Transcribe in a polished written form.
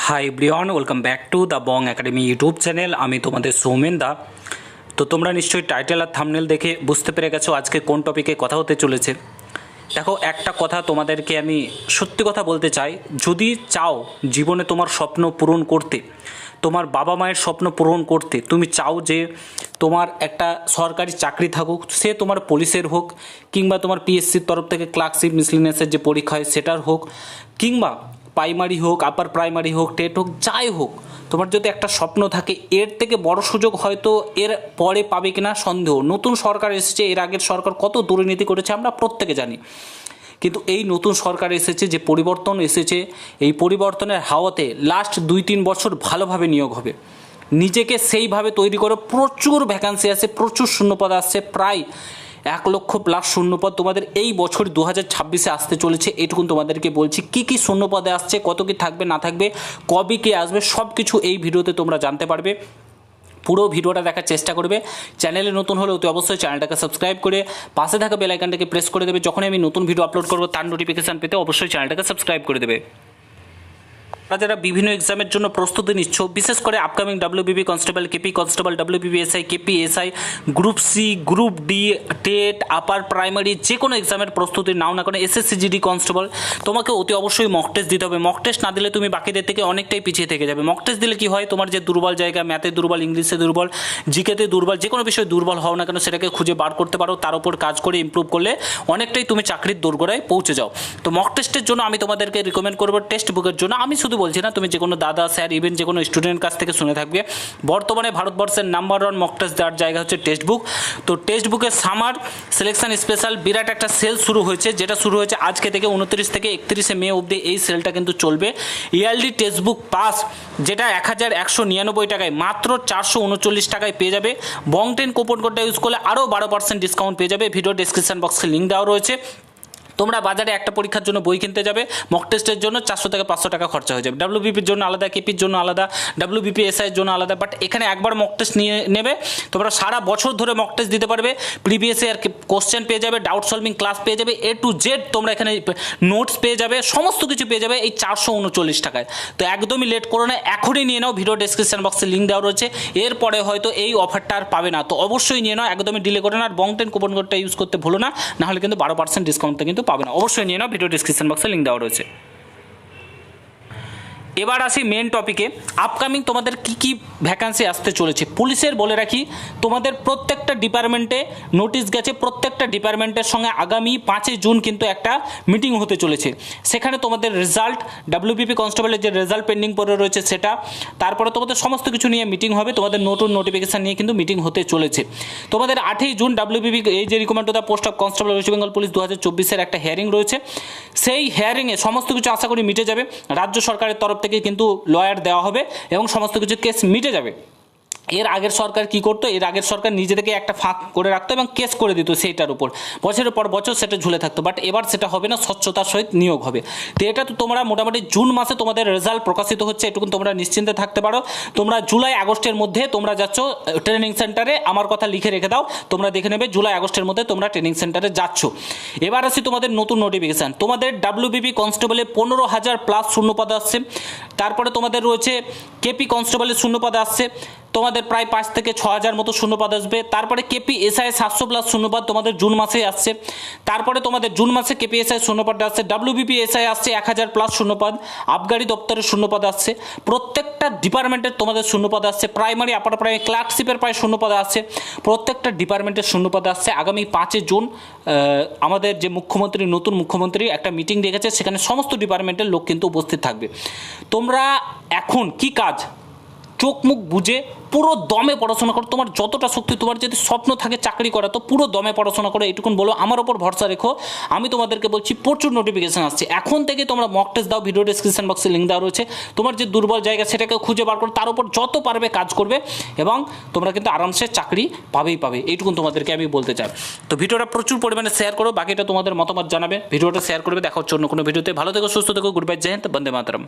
Hi everyone, welcome back to the Bong academy YouTube channel. আমি তোমাদের সৌমেন দা। তো তোমরা নিশ্চয়ই টাইটেল আর থাম্বনেল দেখে বুঝতে পেরে গেছো আজকে কোন টপিকে কথা হতে চলেছে। দেখো, একটা কথা তোমাদেরকে আমি সত্যি কথা বলতে চাই, যদি চাও জীবনে তোমার স্বপ্ন পূরণ করতে, তোমার বাবা মায়ের স্বপ্ন পূরণ করতে, তুমি চাও যে তোমার একটা সরকারি চাকরি থাকুক, সে তোমার পুলিশের হোক, কিংবা তোমার পিএসসির তরফ থেকে ক্লার্কশিপ মিসলিনিয়াসের যে পরীক্ষা হয় সেটার হোক, কিংবা প্রাইমারি হোক, আপার প্রাইমারি হোক, টেট হোক, যাই হোক, তোমার যদি একটা স্বপ্ন থাকে, এর থেকে বড় সুযোগ হয়তো এর পরে পাবে কিনা সন্দেহ। নতুন সরকার এসেছে, এর আগের সরকার কত দুর্নীতি করেছে আমরা প্রত্যেকে জানি, কিন্তু এই নতুন সরকার এসেছে, যে পরিবর্তন এসেছে, এই পরিবর্তনের হাওয়াতে লাস্ট 2-3 বছর ভালোভাবে নিয়োগ হবে। নিজেকে সেইভাবে তৈরি করো। প্রচুর ভ্যাকান্সি আছে, প্রচুর শূন্যপদ আসছে, প্রায় 1 লক্ষ প্লাস শূন্যপদ তোমাদের এই বছর 2026-এ আসতে চলেছে। এটুকুন তোমাদেরকে বলছি, কী কী শূন্যপদে আসছে, কত কী থাকবে না থাকবে, কবে কী আসবে, সব কিছু এই ভিডিওতে তোমরা জানতে পারবে। পুরো ভিডিওটা দেখার চেষ্টা করবে। চ্যানেলে নতুন হলে অতি অবশ্যই চ্যানেলটাকে সাবস্ক্রাইব করে পাশে থাকা বেল আইকনটাকে প্রেস করে দেবে। যখন আমি নতুন ভিডিও আপলোড করবো তার নোটিফিকেশান পেতে অবশ্যই চ্যানেলটাকে সাবস্ক্রাইব করে দেবে। যারা বিভিন্ন এক্সামের জন্য প্রস্তুতি নিচ্ছ, বিশেষ করে upcoming WBP constable, KP constable, WBP SI, KP SI, group C, group D, TET, upper primary, যে কোনো এক্সামের প্রস্তুতি নাও না কেন, এসএসসি জিডি কনস্টেবল, তোমাকে অতি অবশ্যই মক টেস্ট দিতে হবে। মক টেস্ট না দিলে তুমি বাকিদের থেকে অনেকটাই পিছিয়ে থেকে যাবে। মক টেস্ট দিলে কি হয়, তোমার যে দুর্বল জায়গা, ম্যাথে দুর্বল, ইংলিশে দুর্বল, জিকেতে দুর্বল, যে কোনো বিষয়ে দুর্বল হও না কেন সেটাকে খুঁজে বার করতে পারো, তার উপর কাজ করে ইমপ্রুভ করলে অনেকটাই তুমি চাকরির দোরগোড়ায় পৌঁছে যাও। তো মক টেস্টের জন্য আমি তোমাদেরকে রিকমেন্ড করবো টেক্সট বুকের জন্য। আমি শুধু বলছি না, তুমি যে কোনো দাদা, স্যার, ইভেন যে কোনো স্টুডেন্টের কাছ থেকে শুনে থাকবে, বর্তমানে ভারতবর্ষের নাম্বার 1 মক টেস্ট দেওয়ার জায়গা হচ্ছে টেক্সট বুক। তো টেক্সট বুকের সামার সিলেকশন স্পেশাল বিরাট একটা সেল শুরু হয়েছে, যেটা শুরু হয়েছে আজকে থেকে 29 থেকে 31শে মে অবধি এই সেলটা কিন্তু চলবে। ইয়ারলি টেক্সট বুক পাস, যেটা 1199 টাকায় মাত্র 439 টাকায় পেয়ে যাবে। বং 10 কুপন কোডটা ইউজ করলে আরও 12% ডিসকাউন্ট পেয়ে যাবে। ভিডিও ডেসক্রিপশন বক্সে লিঙ্ক দেওয়া রয়েছে। তোমরা বাজারে একটা পরীক্ষার জন্য বই কিনতে যাবে, মক টেস্টের জন্য 400 থেকে 500 টাকা খরচা হয়ে যাবে। ডাব্লিউবিপির জন্য আলাদা, কেপির জন্য আলাদা, ডাব্লিউবিপি এসআইয়ের জন্য আলাদা। বাট এখানে একবার মক টেস্ট নিয়ে নেবে, তোমরা সারা বছর ধরে মক টেস্ট দিতে পারবে। প্রিভিয়াস ইয়ার কোশ্চেন পেয়ে যাবে, ডাউট সলভিং ক্লাস পেয়ে যাবে, A to Z তোমরা এখানে নোটস পেয়ে যাবে, সমস্ত কিছু পেয়ে যাবে এই 439 টাকায়। তো একদমই লেট করো না, এখনই নিয়ে নাও। ভিডিও ডেসক্রিপশন বক্সে লিঙ্ক দেওয়া রয়েছে। এরপরে হয়তো এই অফারটা আর পাবে না, তো অবশ্যই নিয়ে নাও, একদমই ডিলে করো না। আর বং 10 কুপন কোডটা ইউজ করতে ভুলো না, নাহলে কিন্তু 12% ডিসকাউন্টটা কিন্তু পাবে না। অবশ্যই নিয়ে নাও, ভিডিও ডিসক্রিপশন বক্সে লিঙ্ক দেওয়া রয়েছে। এবার আসি মেন টপিকে। আপকামিং তোমাদের কি কি ভ্যাকান্সি আসতে চলেছে। পুলিশের বলে রাখি, তোমাদের প্রত্যেকটা ডিপার্টমেন্টে নোটিশ গেছে। প্রত্যেকটা ডিপার্টমেন্টের সঙ্গে আগামী 5 জুন কিন্তু একটা মিটিং হতে চলেছে। সেখানে তোমাদের রেজাল্ট, ডাব্লিউবিপি কনস্টেবলের যে রেজাল্ট পেন্ডিং পড়ে রয়েছে সেটা, তারপরে তোমাদের সমস্ত কিছু নিয়ে মিটিং হবে। তোমাদের নতুন নোটিফিকেশান নিয়ে কিন্তু মিটিং হতে চলেছে। তোমাদের 8ই জুন ডাব্লিউবিপি এই যে recommend to the post of constable West Bengal police 2024-এর একটা হিয়ারিং রয়েছে। সেই হিয়ারিংয়ে সমস্ত কিছু আশা করি মিটে যাবে। রাজ্য সরকারের তরফ থেকে কিন্তু লয়ার দেওয়া হবে এবং সমস্ত কিছু কেস মিটে যাবে। এর আগের সরকার কি করতো, এর আগের সরকার নিজে থেকে একটা ফাঁক করে রাখতো এবং কেস করে দিত সেইটার উপর, বছরের পর বছর সেটা ঝুলে থাকতো। বাট এবার সেটা হবে না, স্বচ্ছতার সহিত নিয়োগ হবে। তো এটা তো তোমরা মোটামুটি জুন মাসে তোমাদের রেজাল্ট প্রকাশিত হচ্ছে, এটুকুন তোমরা নিশ্চিন্তে থাকতে পারো। তোমরা জুলাই আগস্টের মধ্যে তোমরা যাচ্ছ ট্রেনিং সেন্টারে, আমার কথা লিখে রেখে দাও, তোমরা দেখে নেবে জুলাই আগস্টের মধ্যে তোমরা ট্রেনিং সেন্টারে যাচ্ছ। এবার আসি তোমাদের নতুন নোটিফিকেশান। তোমাদের ডাব্লিউবিপি কনস্টেবলে 15,000 প্লাস শূন্যপদ আসছে। তারপরে তোমাদের রয়েছে কেপি কনস্টেবলের শূন্যপদ আসছে, তোমাদের প্রায় 5 থেকে 6,000 মতো শূন্যপদ আসবে। তারপরে কেপি এসআই 700 প্লাস শূন্যপদ তোমাদের জুন মাসে আসছে। তারপরে তোমাদের জুন মাসে কেপি এসআই শূন্যপদটা আসছে। ডাব্লিউবিপি এসআই আসছে 1,000 প্লাস শূন্যপদ। আবগারি দপ্তরের শূন্যপদ আসছে। প্রত্যেকটা ডিপার্টমেন্টের তোমাদের শূন্যপদ আসছে। প্রাইমারি, আপার প্রাইমারি, ক্লার্কশিপের প্রায় শূন্যপদ আসছে। প্রত্যেকটা ডিপার্টমেন্টের শূন্যপদ আসছে। আগামী 5 জুন আমাদের যে মুখ্যমন্ত্রী, নতুন মুখ্যমন্ত্রী একটা মিটিং রেখেছে, সেখানে সমস্ত ডিপার্টমেন্টের লোক কিন্তু উপস্থিত থাকবে। তোমরা এখন কি কাজ, চোখ মুখ বুঝে পুরো দমে পড়াশোনা করো। তোমার যতটা শক্তি, তোমার যদি স্বপ্ন থাকে চাকরি করা, তো পুরো দমে পড়াশোনা করো, এইটুকুন বলো। আমার ওপর ভরসা রেখো। আমি তোমাদেরকে বলছি প্রচুর নোটিফিকেশান আসছে। এখন থেকে তোমরা মক টেস্ট দাও, ভিডিও ডেসক্রিপশন বক্সে লিঙ্ক দেওয়া রয়েছে। তোমার যে দুর্বল জায়গা সেটাকে খুঁজে বার করো, তার উপর যত পারবে কাজ করবে এবং তোমরা কিন্তু আরামসে চাকরি পাবে। এইটুকুন তোমাদেরকে আমি বলতে চাই। তো ভিডিওটা প্রচুর পরিমাণে শেয়ার করো, বাকিটা তোমাদের মতামত জানাবে। ভিডিওটা শেয়ার করবে। দেখা হচ্ছে অন্য কোনো ভিডিওতে। ভালো থেকো, সুস্থ থেকো। গুড বাই, জয় হিন্দ, বন্দে মাতরম।